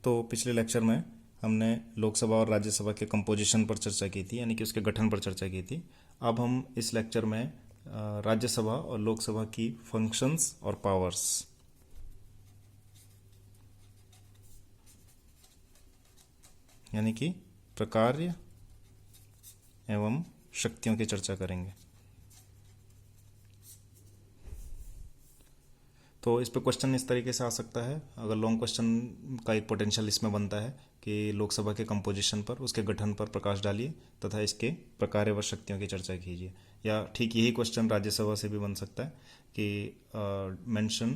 तो पिछले लेक्चर में हमने लोकसभा और राज्यसभा के कंपोजिशन पर चर्चा की थी, यानी कि उसके गठन पर चर्चा की थी। अब हम इस लेक्चर में राज्यसभा और लोकसभा की फंक्शंस और पावर्स यानी कि प्रकार्य एवं शक्तियों की चर्चा करेंगे। तो इस पे क्वेश्चन इस तरीके से आ सकता है, अगर लॉन्ग क्वेश्चन का एक पोटेंशियल इसमें बनता है कि लोकसभा के कंपोजिशन पर, उसके गठन पर प्रकाश डालिए तथा इसके प्रकार व शक्तियों की चर्चा कीजिए। या ठीक यही क्वेश्चन राज्यसभा से भी बन सकता है कि mention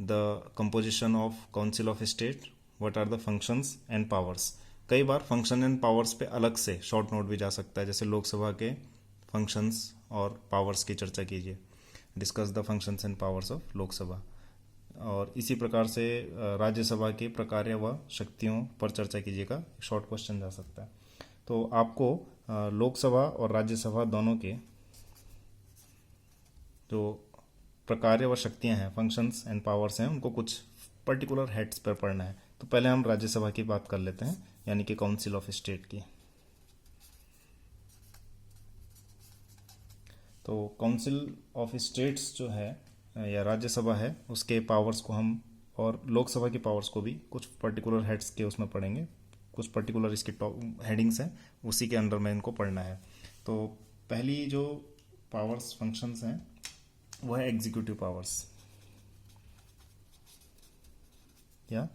the composition of council of state, what are the functions and powers. कई बार फंक्शन एंड पावर्स पे अलग से शॉर्ट नोट भी जा सकता है, जैसे लोकसभा के फंक्शंस और पावर्स की चर्चा कीजिए, discuss the functions and powers of Lok Sabha. और इसी प्रकार से राज्यसभा के प्रकार व शक्तियों पर चर्चा कीजिएगा, शॉर्ट क्वेश्चन जा सकता है। तो आपको लोकसभा और राज्यसभा दोनों के जो प्रकार व शक्तियां हैं, फंक्शंस एंड पावर्स हैं, उनको कुछ पर्टिकुलर हेड्स पर पढ़ना है। तो पहले हम राज्यसभा की बात कर लेते हैं, यानी कि काउंसिल ऑफ स्टेट की। तो काउंसिल ऑफ स्टेट्स जो है या राज्यसभा है, उसके पावर्स को हम, और लोकसभा की पावर्स को भी कुछ पर्टिकुलर हेड्स के उसमें पढ़ेंगे, कुछ पर्टिकुलर इसके टॉप हेडिंग्स हैं, उसी के अंडर में इनको पढ़ना है। तो पहली जो पावर्स फंक्शंस हैं वो है एग्जीक्यूटिव पावर्स या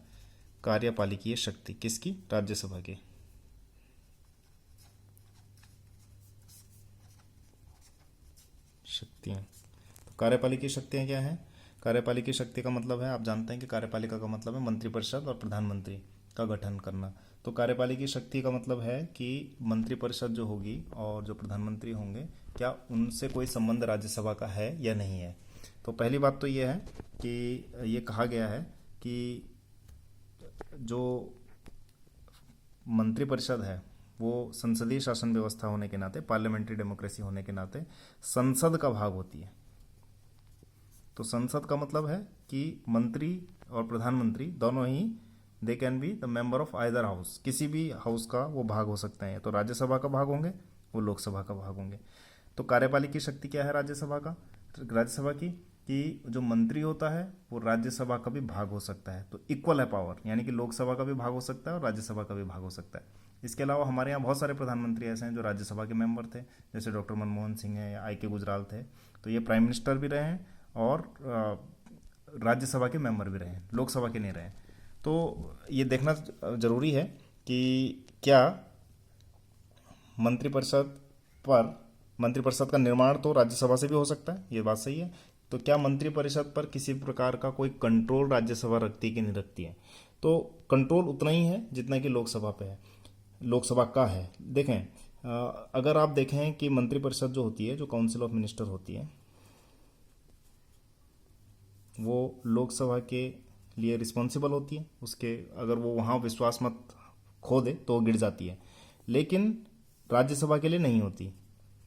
कार्यपालिकीय शक्ति। किसकी? राज्यसभा की। शक्तियाँ। तो कार्यपालिकीय शक्तियाँ क्या हैं? कार्यपालिकीय शक्ति का मतलब है, आप जानते हैं कि कार्यपालिका का मतलब है मंत्रिपरिषद और प्रधानमंत्री का गठन करना। तो कार्यपालिकीय शक्ति का मतलब है कि मंत्रिपरिषद जो होगी और जो प्रधानमंत्री होंगे, क्या उनसे कोई संबंध राज्यसभा का है या नहीं है। तो पहली बात तो ये है कि ये कहा गया है कि जो मंत्रिपरिषद है वो संसदीय शासन व्यवस्था होने के नाते, पार्लियामेंट्री डेमोक्रेसी होने के नाते संसद का भाग होती है। तो संसद का मतलब है कि मंत्री और प्रधानमंत्री दोनों ही, they can be the member of either house, किसी भी हाउस का वो भाग हो सकते हैं। तो राज्यसभा का भाग होंगे, वो लोकसभा का भाग होंगे। तो कार्यपालिकी शक्ति क्या है राज्यसभा का, राज्यसभा की, कि जो मंत्री होता है वो राज्यसभा का भी भाग हो सकता है। तो इक्वल है पावर, यानी कि लोकसभा का भी भाग हो सकता है और राज्यसभा का भी भाग हो सकता है। इसके अलावा हमारे यहाँ बहुत सारे प्रधानमंत्री ऐसे हैं जो राज्यसभा के मेंबर थे, जैसे डॉक्टर मनमोहन सिंह हैं या आई के गुजराल थे। तो ये प्राइम मिनिस्टर भी रहे हैं और राज्यसभा के मेंबर भी रहे हैं, लोकसभा के नहीं रहे। तो ये देखना जरूरी है कि क्या मंत्रिपरिषद पर, मंत्रिपरिषद का निर्माण तो राज्यसभा से भी हो सकता है, ये बात सही है। तो क्या मंत्रिपरिषद पर किसी प्रकार का कोई कंट्रोल राज्यसभा रखती है कि नहीं रखती है? तो कंट्रोल उतना ही है जितना कि लोकसभा पे है, लोकसभा का है। देखें, अगर आप देखें कि मंत्रिपरिषद जो होती है, जो काउंसिल ऑफ मिनिस्टर होती है, वो लोकसभा के लिए रिस्पॉन्सिबल होती है। उसके अगर वो वहाँ विश्वास मत खो दे तो वो गिर जाती है, लेकिन राज्यसभा के लिए नहीं होती,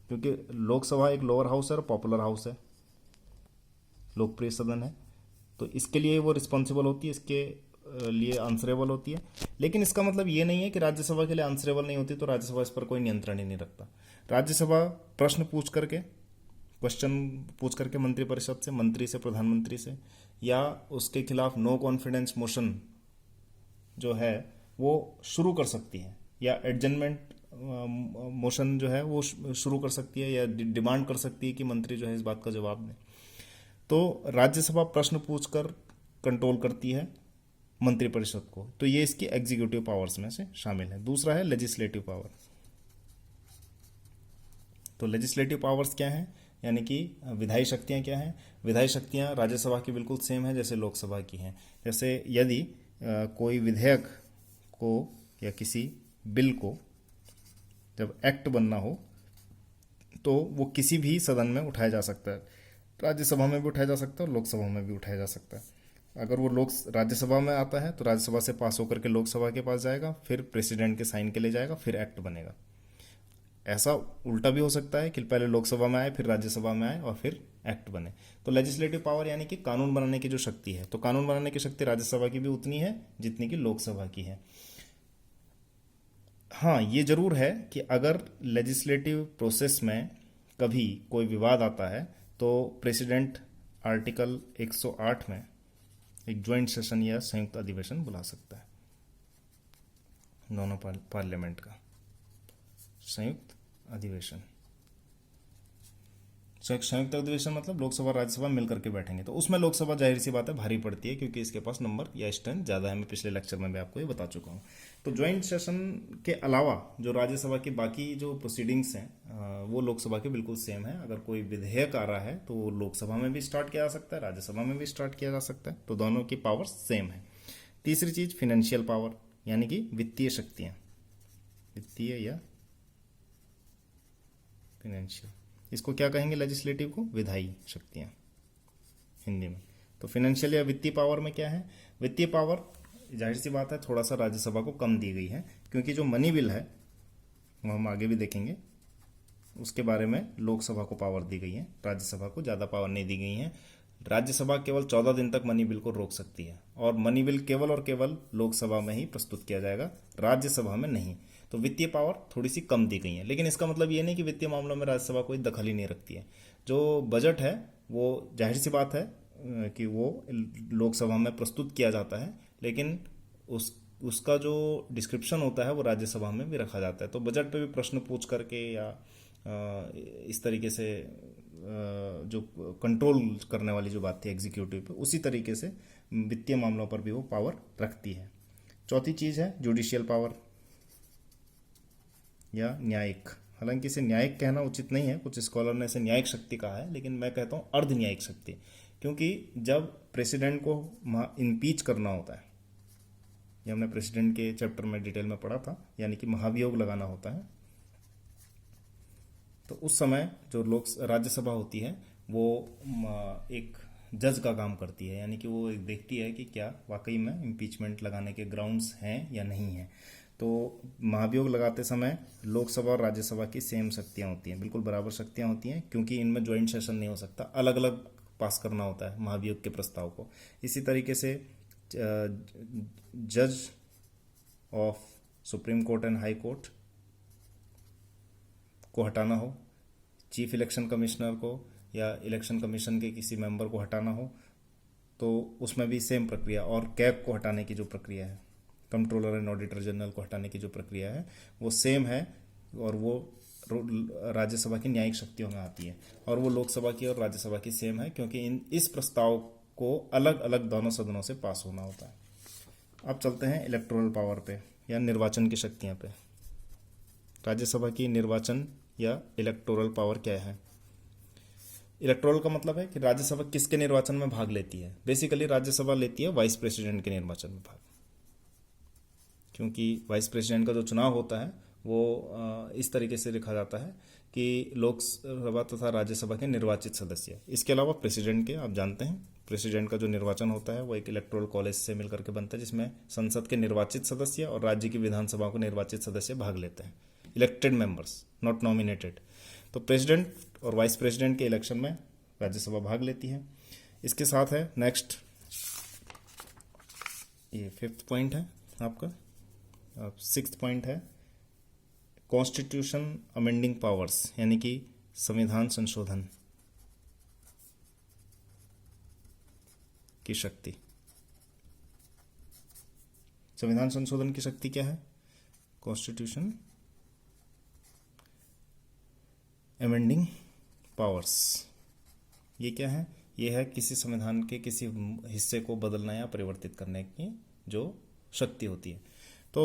क्योंकि लोकसभा एक लोअर हाउस है और पॉपुलर हाउस है, लोकप्रिय सदन है। तो इसके लिए वो रिस्पॉन्सिबल होती है, इसके लिए आंसरेबल होती है। लेकिन इसका मतलब ये नहीं है कि राज्यसभा के लिए आंसरेबल नहीं होती तो राज्यसभा इस पर कोई नियंत्रण ही नहीं रखता। राज्यसभा प्रश्न पूछ करके, क्वेश्चन पूछ करके मंत्रिपरिषद से, मंत्री से, प्रधानमंत्री से, या उसके खिलाफ नो कॉन्फिडेंस मोशन जो है वो शुरू कर सकती है, या एडजमेंट मोशन जो है वो शुरू कर सकती है, या डिमांड कर सकती है कि मंत्री जो है इस बात का जवाब दें। तो राज्यसभा प्रश्न पूछकर कंट्रोल करती है मंत्रिपरिषद को। तो ये इसकी एग्जीक्यूटिव पावर्स में से शामिल है। दूसरा है लेजिस्लेटिव पावर। तो लेजिस्लेटिव पावर्स क्या है, यानी कि विधायी शक्तियां क्या हैं? विधायी शक्तियां राज्यसभा की बिल्कुल सेम है जैसे लोकसभा की हैं। जैसे यदि कोई विधेयक को या किसी बिल को जब एक्ट बनना हो तो वो किसी भी सदन में उठाया जा सकता है, राज्यसभा में भी उठाया जा सकता है और लोकसभा में भी उठाया जा सकता है। अगर वो लोक राज्यसभा में आता है तो राज्यसभा से पास होकर के लोकसभा के पास जाएगा, फिर प्रेसिडेंट के साइन के लिए जाएगा, फिर एक्ट बनेगा। ऐसा उल्टा भी हो सकता है कि पहले लोकसभा में आए, फिर राज्यसभा में आए और फिर एक्ट बने। तो लेजिस्लेटिव पावर यानी कि कानून बनाने की जो शक्ति है, तो कानून बनाने की शक्ति राज्यसभा की भी उतनी है जितनी कि लोकसभा की है। हाँ, ये जरूर है कि अगर लेजिस्लेटिव प्रोसेस में कभी कोई विवाद आता है तो प्रेसिडेंट आर्टिकल 108 में एक ज्वाइंट सेशन या संयुक्त अधिवेशन बुला सकता है दोनों पार्लियामेंट का संयुक्त अधिवेशन। संयुक्त अधिवेशन मतलब लोकसभा राज्यसभा मिलकर के बैठेंगे, तो उसमें लोकसभा जाहिर सी बात है भारी पड़ती है क्योंकि इसके पास नंबर या स्ट्रेंथ ज़्यादा है। मैं पिछले लेक्चर में भी आपको ये बता चुका हूँ। तो ज्वाइंट सेशन के अलावा जो राज्यसभा की बाकी जो प्रोसीडिंग्स हैं वो लोकसभा के बिल्कुल सेम है। अगर कोई विधेयक आ रहा है तो वो लोकसभा में भी स्टार्ट किया जा सकता है, राज्यसभा में भी स्टार्ट किया जा सकता है, तो दोनों की पावर सेम है। तीसरी चीज़ फिनेंशियल पावर यानी कि वित्तीय शक्तियाँ, वित्तीय या फिनेंशियल, इसको क्या कहेंगे लेजिस्लेटिव को? विधायी शक्तियाँ हिंदी में। तो फिनेंशियल या वित्तीय पावर में क्या है? वित्तीय पावर जाहिर सी बात है थोड़ा सा राज्यसभा को कम दी गई है क्योंकि जो मनी बिल है वो हम आगे भी देखेंगे, उसके बारे में लोकसभा को पावर दी गई है, राज्यसभा को ज़्यादा पावर नहीं दी गई है। राज्यसभा केवल 14 दिन तक मनी बिल को रोक सकती है और मनी बिल केवल और केवल लोकसभा में ही प्रस्तुत किया जाएगा, राज्यसभा में नहीं। तो वित्तीय पावर थोड़ी सी कम दी गई है, लेकिन इसका मतलब ये नहीं कि वित्तीय मामलों में राज्यसभा कोई दखल ही नहीं रखती है। जो बजट है वो जाहिर सी बात है कि वो लोकसभा में प्रस्तुत किया जाता है, लेकिन उसका जो डिस्क्रिप्शन होता है वो राज्यसभा में भी रखा जाता है। तो बजट पे भी प्रश्न पूछ करके या इस तरीके से जो कंट्रोल करने वाली जो बात थी एग्जीक्यूटिव पे, उसी तरीके से वित्तीय मामलों पर भी वो पावर रखती है। चौथी चीज़ है जुडिशियल पावर या न्यायिक। हालांकि इसे न्यायिक कहना उचित नहीं है, कुछ स्कॉलर ने इसे न्यायिक शक्ति कहा है, लेकिन मैं कहता हूँ अर्ध न्यायिक शक्ति, क्योंकि जब प्रेसिडेंट को इम्पीच करना होता है, ये हमने प्रेसिडेंट के चैप्टर में डिटेल में पढ़ा था, यानी कि महाभियोग लगाना होता है, तो उस समय जो राज्यसभा होती है वो एक जज का काम करती है, यानी कि वो देखती है कि क्या वाकई में इम्पीचमेंट लगाने के ग्राउंड्स हैं या नहीं है। तो महाभियोग लगाते समय लोकसभा और राज्यसभा की सेम शक्तियाँ होती हैं, बिल्कुल बराबर शक्तियाँ होती हैं, क्योंकि इनमें ज्वाइंट सेशन नहीं हो सकता, अलग अलग पास करना होता है महाभियोग के प्रस्ताव को। इसी तरीके से जज of supreme court and high court को हटाना हो, चीफ इलेक्शन कमिश्नर को या इलेक्शन कमीशन के किसी मेंबर को हटाना हो, तो उसमें भी सेम प्रक्रिया, और कैग को हटाने की जो प्रक्रिया है, कंट्रोलर एंड ऑडिटर जनरल को हटाने की जो प्रक्रिया है वो सेम है, और वो राज्यसभा की न्यायिक शक्तियों में आती है, और वो लोकसभा की और राज्यसभा की सेम है, क्योंकि इस प्रस्ताव को अलग अलग दोनों सदनों से पास होना होता है। अब चलते हैं इलेक्टोरल पावर पे या निर्वाचन की शक्तियाँ पे। राज्यसभा की निर्वाचन या इलेक्टोरल पावर क्या है? इलेक्टोरल का मतलब है कि राज्यसभा किसके निर्वाचन में भाग लेती है। बेसिकली राज्यसभा लेती है वाइस प्रेसिडेंट के निर्वाचन में भाग, क्योंकि वाइस प्रेसिडेंट का जो चुनाव होता है वो इस तरीके से लिखा जाता है कि लोकसभा तथा राज्यसभा के निर्वाचित सदस्य, इसके अलावा प्रेसिडेंट के, आप जानते हैं प्रेसिडेंट का जो निर्वाचन होता है वो एक इलेक्टोरल कॉलेज से मिलकर के बनता है, जिसमें संसद के निर्वाचित सदस्य और राज्य की विधानसभा को निर्वाचित सदस्य भाग लेते हैं, इलेक्टेड मेंबर्स, नॉट नॉमिनेटेड। तो प्रेसिडेंट और वाइस प्रेसिडेंट के इलेक्शन में राज्यसभा भाग लेती है। इसके साथ है नेक्स्ट, ये 5th पॉइंट है आपका। अब 6th पॉइंट है कॉन्स्टिट्यूशन अमेंडिंग पावर्स, यानी कि संविधान संशोधन की शक्ति। संविधान संशोधन की शक्ति क्या है? Constitution amending powers. ये क्या है? ये है किसी संविधान के किसी हिस्से को बदलना या परिवर्तित करने की जो शक्ति होती है। तो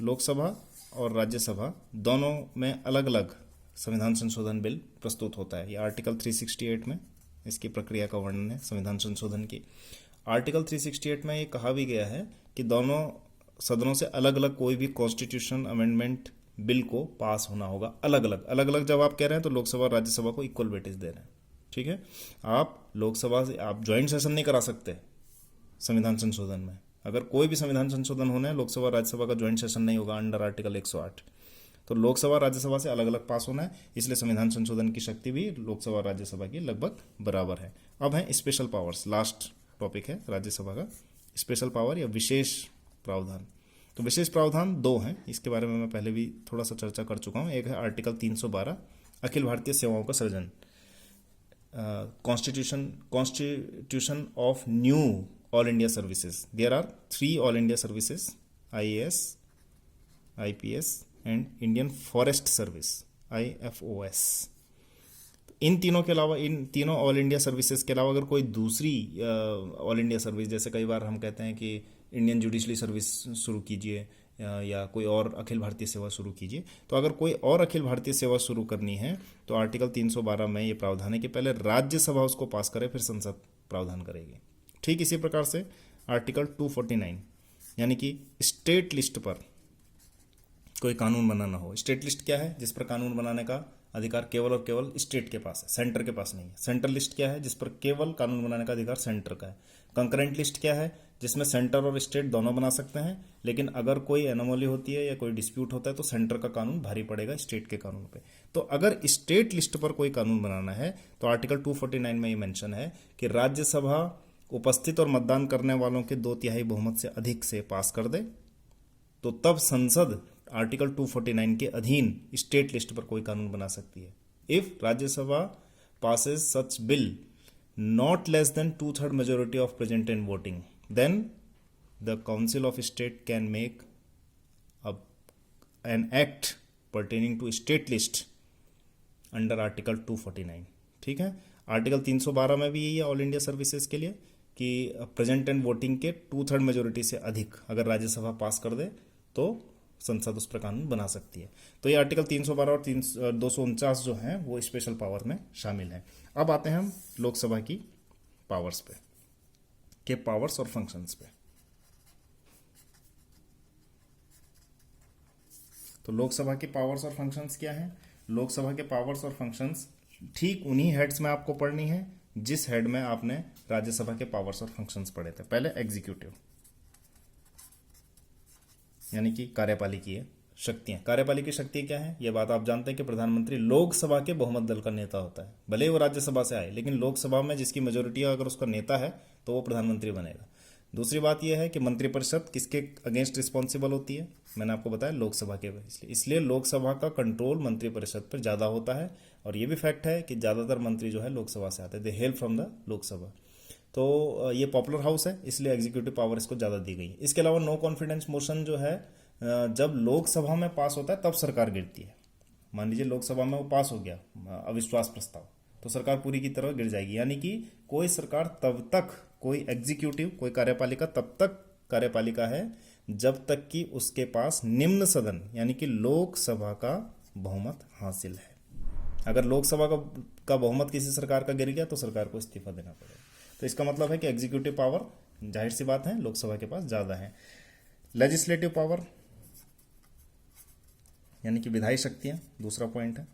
लोकसभा और राज्यसभा दोनों में अलग अलग संविधान संशोधन बिल प्रस्तुत होता है। ये आर्टिकल 368 में इसकी प्रक्रिया का वर्णन है संविधान संशोधन की। आर्टिकल 368 में ये कहा भी गया है कि दोनों सदनों से अलग अलग कोई भी कॉन्स्टिट्यूशन अमेंडमेंट बिल को पास होना होगा, अलग अलग जब आप कह रहे हैं तो लोकसभा और राज्यसभा को इक्वल वेटेज दे रहे हैं, ठीक है। आप लोकसभा से आप ज्वाइंट सेशन नहीं करा सकते संविधान संशोधन में। अगर कोई भी संविधान संशोधन होना है, लोकसभा राज्यसभा का ज्वाइंट सेशन नहीं होगा अंडर आर्टिकल 108। तो लोकसभा राज्यसभा से अलग अलग पास होना है, इसलिए संविधान संशोधन की शक्ति भी लोकसभा और राज्यसभा की लगभग बराबर है। अब है स्पेशल पावर्स, लास्ट टॉपिक है राज्यसभा का, स्पेशल पावर या विशेष प्रावधान। तो विशेष प्रावधान दो हैं, इसके बारे में मैं पहले भी थोड़ा सा चर्चा कर चुका हूँ। एक है आर्टिकल 312 अखिल भारतीय सेवाओं का सृजन, constitution of new all India services. There are 3 all India services, IAS, IPS and Indian forest service, IFOS। इन तीनों के अलावा, इन तीनों ऑल इंडिया सर्विसेज के अलावा अगर कोई दूसरी ऑल इंडिया सर्विस, जैसे कई बार हम कहते हैं कि इंडियन जुडिशरी सर्विस शुरू कीजिए या कोई और अखिल भारतीय सेवा शुरू कीजिए, तो अगर कोई और अखिल भारतीय सेवा शुरू करनी है तो आर्टिकल 312 में ये प्रावधान है कि पहले राज्यसभा उसको पास करे, फिर संसद प्रावधान करेगी। ठीक इसी प्रकार से आर्टिकल 249 यानी कि स्टेट लिस्ट पर कोई कानून बनाना हो। स्टेट लिस्ट क्या है? जिस पर कानून बनाने का अधिकार केवल और केवल स्टेट के पास है, सेंटर के पास नहीं है। सेंट्रल लिस्ट क्या है? जिस पर केवल कानून बनाने का अधिकार सेंटर का है। कंकरेंट लिस्ट क्या है? जिसमें सेंटर और स्टेट दोनों बना सकते हैं, लेकिन अगर कोई एनोमली होती है या कोई डिस्प्यूट होता है तो सेंटर का कानून भारी पड़ेगा स्टेट के कानून पे। तो अगर स्टेट लिस्ट पर कोई कानून बनाना है तो आर्टिकल 249 में ये मेंशन है कि राज्यसभा उपस्थित और मतदान करने वालों के 2/3 बहुमत से अधिक से पास कर दे, तो तब संसद आर्टिकल 249 के अधीन स्टेट लिस्ट पर कोई कानून बना सकती है। If Rajya Sabha passes such bill not less than 2/3 majority of present in voting, then the Council of State can make an act pertaining to state list under Article 249। ठीक है, आर्टिकल 312 में भी यही है ऑल इंडिया सर्विसेज के लिए कि present and voting के 2/3 मेजोरिटी से अधिक अगर राज्यसभा पास कर दे तो संसद उस पर कानून बना सकती है। तो ये आर्टिकल 312 और 249 जो हैं वो स्पेशल पावर में शामिल हैं। अब आते हैं हम लोकसभा की पावर्स पे, के पावर्स और फंक्शंस पे। तो लोकसभा के पावर्स और फंक्शंस क्या हैं? लोकसभा के पावर्स और फंक्शंस ठीक उन्हीं हेड्स में आपको पढ़नी है जिस हेड में आपने राज्यसभा के पावर्स और फंक्शंस पढ़े थे। पहले एग्जीक्यूटिव यानी कि कार्यपालिकीय शक्तियां। कार्यपालिकीय शक्ति क्या है? यह बात आप जानते हैं कि प्रधानमंत्री लोकसभा के बहुमत दल का नेता होता है, भले ही वो राज्यसभा से आए, लेकिन लोकसभा में जिसकी मेजोरिटी अगर उसका नेता है तो वो प्रधानमंत्री बनेगा। दूसरी बात यह है कि मंत्रिपरिषद किसके अगेंस्ट रिस्पॉन्सिबल होती है? मैंने आपको बताया लोकसभा के, इसलिए लोकसभा का कंट्रोल मंत्रिपरिषद पर ज़्यादा होता है। और ये भी फैक्ट है कि ज़्यादातर मंत्री जो है लोकसभा से आते हैं, दे हेल फ्रॉम द लोकसभा। तो ये पॉपुलर हाउस है, इसलिए एग्जीक्यूटिव पावर इसको ज़्यादा दी गई है। इसके अलावा नो कॉन्फिडेंस मोशन जो है जब लोकसभा में पास होता है तब सरकार गिरती है। मान लीजिए लोकसभा में वो पास हो गया अविश्वास प्रस्ताव, तो सरकार पूरी की तरह गिर जाएगी। यानी कि कोई सरकार तब तक, कोई एग्जीक्यूटिव, कोई कार्यपालिका तब तक कार्यपालिका है जब तक कि उसके पास निम्न सदन यानी कि लोकसभा का बहुमत हासिल है। अगर लोकसभा का बहुमत किसी सरकार का गिर गया तो सरकार को इस्तीफा देना पड़ेगा। तो इसका मतलब है कि एग्जीक्यूटिव पावर जाहिर सी बात है लोकसभा के पास ज़्यादा है। लेजिस्लेटिव पावर यानी कि विधायी शक्तियाँ दूसरा पॉइंट है।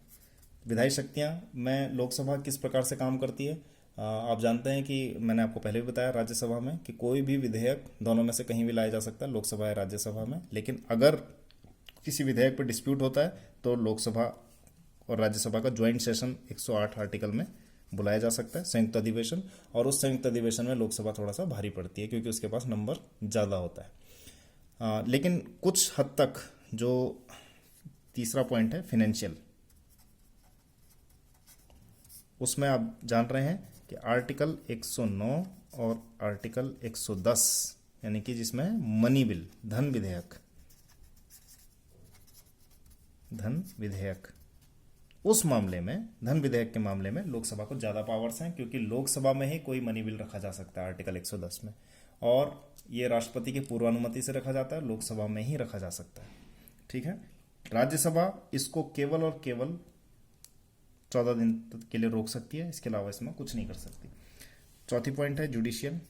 विधायी शक्तियाँ में लोकसभा किस प्रकार से काम करती है? आप जानते हैं कि मैंने आपको पहले भी बताया राज्यसभा में कि कोई भी विधेयक दोनों में से कहीं भी लाया जा सकता है, लोकसभा या राज्यसभा में। लेकिन अगर किसी विधेयक पर डिस्प्यूट होता है तो लोकसभा और राज्यसभा का ज्वाइंट सेशन 108 आर्टिकल में बुलाया जा सकता है, संयुक्त अधिवेशन। और उस संयुक्त अधिवेशन में लोकसभा थोड़ा सा भारी पड़ती है क्योंकि उसके पास नंबर ज़्यादा होता है। लेकिन कुछ हद तक जो तीसरा पॉइंट है फाइनेंशियल, उसमें आप जान रहे हैं कि आर्टिकल 109 और आर्टिकल 110 यानी कि जिसमें मनी बिल, धन विधेयक, उस मामले में, धन विधेयक के मामले में लोकसभा को ज़्यादा पावर्स हैं क्योंकि लोकसभा में ही कोई मनी बिल रखा जा सकता है आर्टिकल 110 में, और ये राष्ट्रपति की पूर्वानुमति से रखा जाता है, लोकसभा में ही रखा जा सकता है। ठीक है, राज्यसभा इसको केवल और केवल 14 दिन के लिए रोक सकती है, इसके अलावा इसमें कुछ नहीं कर सकती। चौथी पॉइंट है जुडिशियल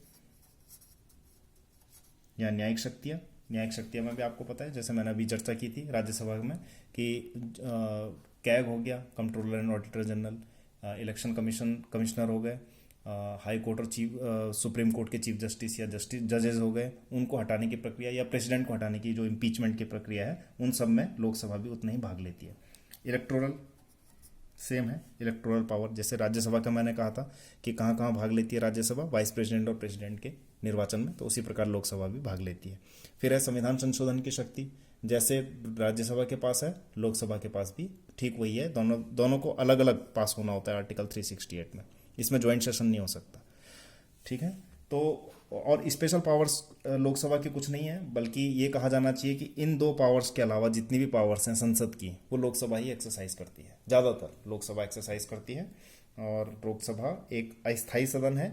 या न्यायिक शक्तियाँ। न्यायिक शक्तियाँ में भी आपको पता है, जैसे मैंने अभी चर्चा की थी राज्यसभा में कि कैग हो गया, controller and auditor general, election commissioner हो गए, हाई कोर्ट और सुप्रीम कोर्ट के चीफ जस्टिस या जजेस हो गए, उनको हटाने की प्रक्रिया या प्रेसिडेंट को हटाने की जो इम्पीचमेंट की प्रक्रिया है, उन सब में लोकसभा भी उतना ही भाग लेती है। इलेक्टोरल सेम है, इलेक्टोरल पावर जैसे राज्यसभा का मैंने कहा था कि कहाँ कहाँ भाग लेती है राज्यसभा, वाइस प्रेसिडेंट और प्रेसिडेंट के निर्वाचन में, तो उसी प्रकार लोकसभा भी भाग लेती है। फिर है संविधान संशोधन की शक्ति, जैसे राज्यसभा के पास है लोकसभा के पास भी ठीक वही है, दोनों को अलग अलग पास होना होता है आर्टिकल 368 में, इसमें ज्वाइंट सेशन नहीं हो सकता। ठीक है, तो और स्पेशल पावर्स लोकसभा की कुछ नहीं है, बल्कि ये कहा जाना चाहिए कि इन दो पावर्स के अलावा जितनी भी पावर्स हैं संसद की, वो लोकसभा ही एक्सरसाइज करती है, ज़्यादातर लोकसभा एक्सरसाइज करती है। और लोकसभा एक अस्थायी सदन है,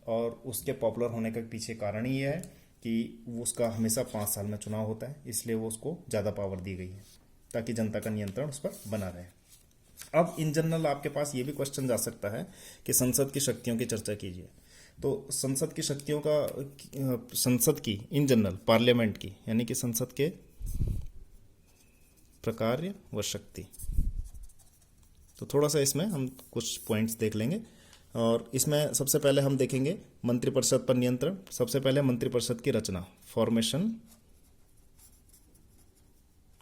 और उसके पॉपुलर होने का पीछे कारण ही ये है कि उसका हमेशा 5 साल में चुनाव होता है, इसलिए वो उसको ज़्यादा पावर दी गई है ताकि जनता का नियंत्रण उस पर बना रहे। अब इन जनरल आपके पास ये भी क्वेश्चन जा सकता है कि संसद की शक्तियों की चर्चा कीजिए। तो संसद की शक्तियों का, संसद की इन जनरल, पार्लियामेंट की, यानी कि संसद के प्रकार व शक्ति, तो थोड़ा सा इसमें हम कुछ पॉइंट्स देख लेंगे। और इसमें सबसे पहले हम देखेंगे मंत्रिपरिषद पर नियंत्रण। सबसे पहले मंत्रिपरिषद की रचना, formation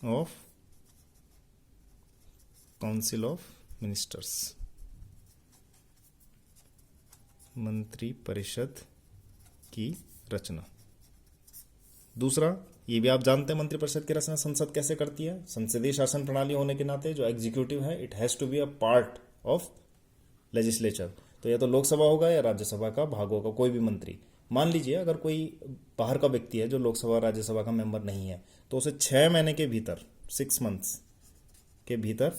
of council of ministers, मंत्रिपरिषद की रचना। दूसरा, ये भी आप जानते हैं मंत्रिपरिषद की रचना संसद कैसे करती है। संसदीय शासन प्रणाली होने के नाते जो एग्जीक्यूटिव है, it has to be a part of legislature, तो या तो लोकसभा होगा या राज्यसभा का भाग होगा, कोई भी मंत्री। मान लीजिए अगर कोई बाहर का व्यक्ति है जो लोकसभा राज्यसभा का मेंबर नहीं है, तो उसे 6 महीने के भीतर, 6 मंथ्स के भीतर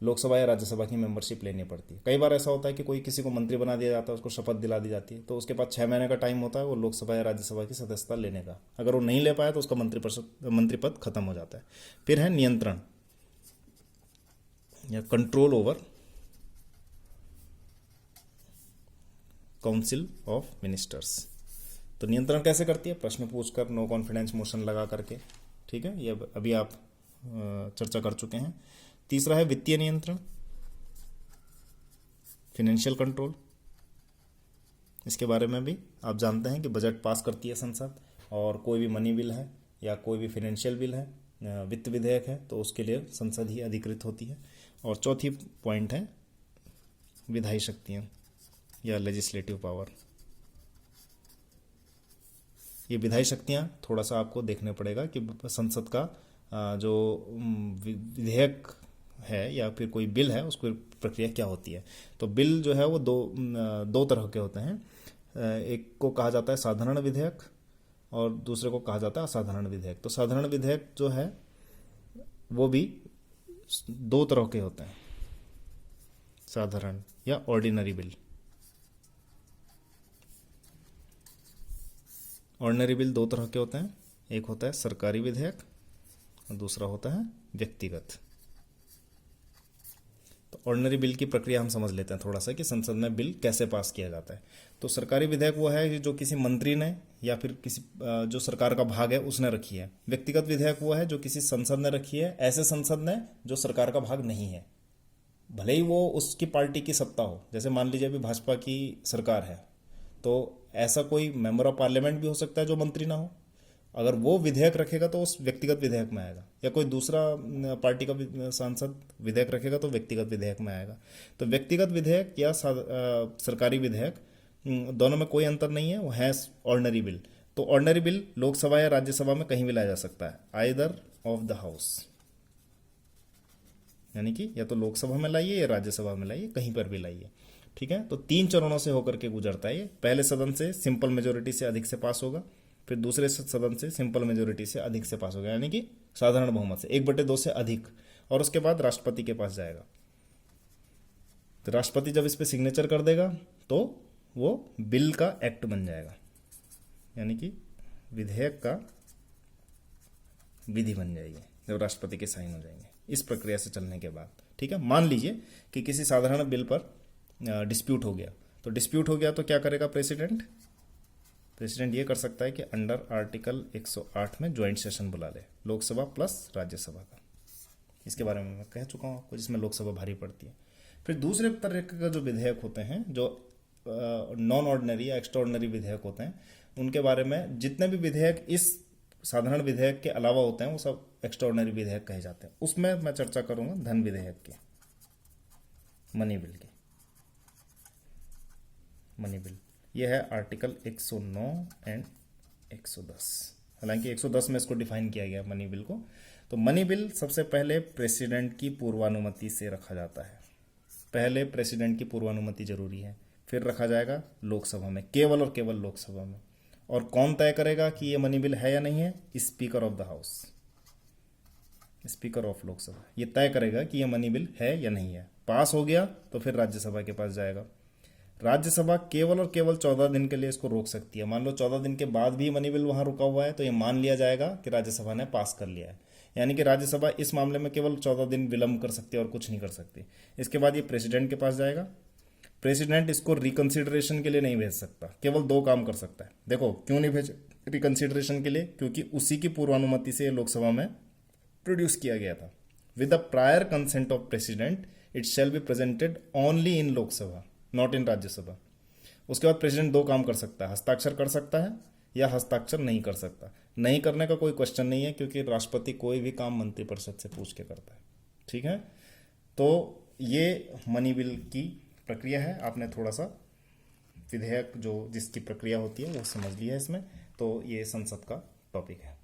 लोकसभा या राज्यसभा की मेंबरशिप लेनी पड़ती है। कई बार ऐसा होता है कि कोई किसी को मंत्री बना दिया जाता है, उसको शपथ दिला दी जाती है, तो उसके पास 6 महीने का टाइम होता है वो लोकसभा या राज्यसभा की सदस्यता लेने का। अगर वो नहीं ले पाया तो उसका मंत्रिपद खत्म हो जाता है। फिर है नियंत्रण या control over council of ministers. तो नियंत्रण कैसे करती है, प्रश्न पूछकर, नो कॉन्फिडेंस मोशन लगा करके। ठीक है, ये अभी आप चर्चा कर चुके हैं। तीसरा है वित्तीय नियंत्रण, फाइनेंशियल कंट्रोल। इसके बारे में भी आप जानते हैं कि बजट पास करती है संसद, और कोई भी मनी बिल है या कोई भी फाइनेंशियल बिल है, वित्त विधेयक है, तो उसके लिए संसद ही अधिकृत होती है। और चौथी पॉइंट है विधायी शक्तियाँ या लेजिस्लेटिव पावर। ये विधायी शक्तियाँ थोड़ा सा आपको देखने पड़ेगा कि संसद का जो विधेयक है या फिर कोई बिल है, उसकी प्रक्रिया क्या होती है। तो बिल जो है वो दो तरह के होते हैं। एक को कहा जाता है साधारण विधेयक और दूसरे को कहा जाता है असाधारण विधेयक। तो साधारण विधेयक जो है वो भी 2 तरह के होते हैं, साधारण या ऑर्डिनरी बिल। ऑर्डिनरी बिल 2 तरह के होते हैं, एक होता है सरकारी विधेयक और दूसरा होता है व्यक्तिगत। तो ऑर्डिनरी बिल की प्रक्रिया हम समझ लेते हैं थोड़ा सा कि संसद में बिल कैसे पास किया जाता है। तो सरकारी विधेयक वो है जो किसी मंत्री ने या फिर किसी जो सरकार का भाग है उसने रखी है। व्यक्तिगत विधेयक वो है जो किसी संसद ने रखी है, ऐसे संसद ने जो सरकार का भाग नहीं है, भले ही वो उसकी पार्टी की सत्ता हो। जैसे मान लीजिए अभी भाजपा की सरकार है, तो ऐसा कोई मेंबर ऑफ पार्लियामेंट भी हो सकता है जो मंत्री ना हो। अगर वो विधेयक रखेगा तो उस व्यक्तिगत विधेयक में आएगा, या कोई दूसरा पार्टी का सांसद विधेयक रखेगा तो व्यक्तिगत विधेयक में आएगा। तो व्यक्तिगत विधेयक या सरकारी विधेयक, दोनों में कोई अंतर नहीं है, वो है ऑर्डिनरी बिल। तो ऑर्डिनरी बिल लोकसभा या राज्यसभा में कहीं भी लाया जा सकता है, आइदर ऑफ द हाउस, यानी कि या तो लोकसभा में लाइए या राज्यसभा में लाइए, कहीं पर भी लाइए। ठीक है, तो 3 चरणों से होकर के गुजरता है ये। पहले सदन से सिंपल मेजोरिटी से अधिक से पास होगा, फिर दूसरे सदन से सिंपल मेजोरिटी से अधिक से पास होगा, यानी कि साधारण बहुमत से 1/2 से अधिक, और उसके बाद राष्ट्रपति के पास जाएगा। तो राष्ट्रपति जब इस पर सिग्नेचर कर देगा तो वो बिल का एक्ट बन जाएगा, यानी कि विधेयक का विधि बन जाएगी जब राष्ट्रपति के साइन हो जाएंगे, इस प्रक्रिया से चलने के बाद। ठीक है, मान लीजिए कि किसी साधारण बिल पर डिस्प्यूट हो गया, तो डिस्प्यूट हो गया तो क्या करेगा प्रेसिडेंट ये कर सकता है कि अंडर आर्टिकल 108 में ज्वाइंट सेशन बुला ले, लोकसभा प्लस राज्यसभा का। इसके बारे में मैं कह चुका हूँ आपको, जिसमें लोकसभा भारी पड़ती है। फिर दूसरे तरह के जो विधेयक होते हैं जो नॉन ऑर्डिनरी या एक्स्ट्रा ऑर्डिनरी विधेयक होते हैं, उनके बारे में जितने भी विधेयक इस साधारण विधेयक के अलावा होते हैं वो सब एक्स्ट्रा ऑर्डिनरी विधेयक कहे जाते हैं। उसमें मैं चर्चा करूंगा धन विधेयक की, मनी बिल की। मनी बिल ये है आर्टिकल 109 एंड 110। हालांकि 110 में इसको डिफाइन किया गया मनी बिल को। तो मनी बिल सबसे पहले प्रेसिडेंट की पूर्वानुमति से रखा जाता है। पहले प्रेसिडेंट की पूर्वानुमति जरूरी है, फिर रखा जाएगा लोकसभा में, केवल और केवल लोकसभा में। और कौन तय करेगा कि ये मनी बिल है या नहीं है? Speaker of the house, speaker of Lok Sabha ये तय करेगा कि ये मनी बिल है या नहीं है। पास हो गया तो फिर राज्यसभा के पास जाएगा। राज्यसभा केवल और केवल 14 दिन के लिए इसको रोक सकती है। मान लो 14 दिन के बाद भी मनी बिल वहां रुका हुआ है तो ये मान लिया जाएगा कि राज्यसभा ने पास कर लिया है। यानी कि राज्यसभा इस मामले में केवल 14 दिन विलंब कर सकती है और कुछ नहीं कर सकती। इसके बाद ये प्रेसिडेंट के पास जाएगा। प्रेसिडेंट इसको रिकंसिडरेशन के लिए नहीं भेज सकता, केवल 2 काम कर सकता है। देखो क्यों नहीं भेज रिकंसिडरेशन के लिए? क्योंकि उसी की पूर्वानुमति से लोकसभा में प्रोड्यूस किया गया था। With the prior consent of president it shall be presented only in Lok Sabha, not in Rajya Sabha. उसके बाद प्रेसिडेंट 2 काम कर सकता है, हस्ताक्षर कर सकता है या हस्ताक्षर नहीं कर सकता। नहीं करने का कोई क्वेश्चन नहीं है क्योंकि राष्ट्रपति कोई भी काम मंत्रिपरिषद से पूछ के करता है। ठीक है, तो ये मनी बिल की प्रक्रिया है। आपने थोड़ा सा विधेयक जो जिसकी प्रक्रिया होती है वो समझ लिया है इसमें। तो ये संसद का टॉपिक है।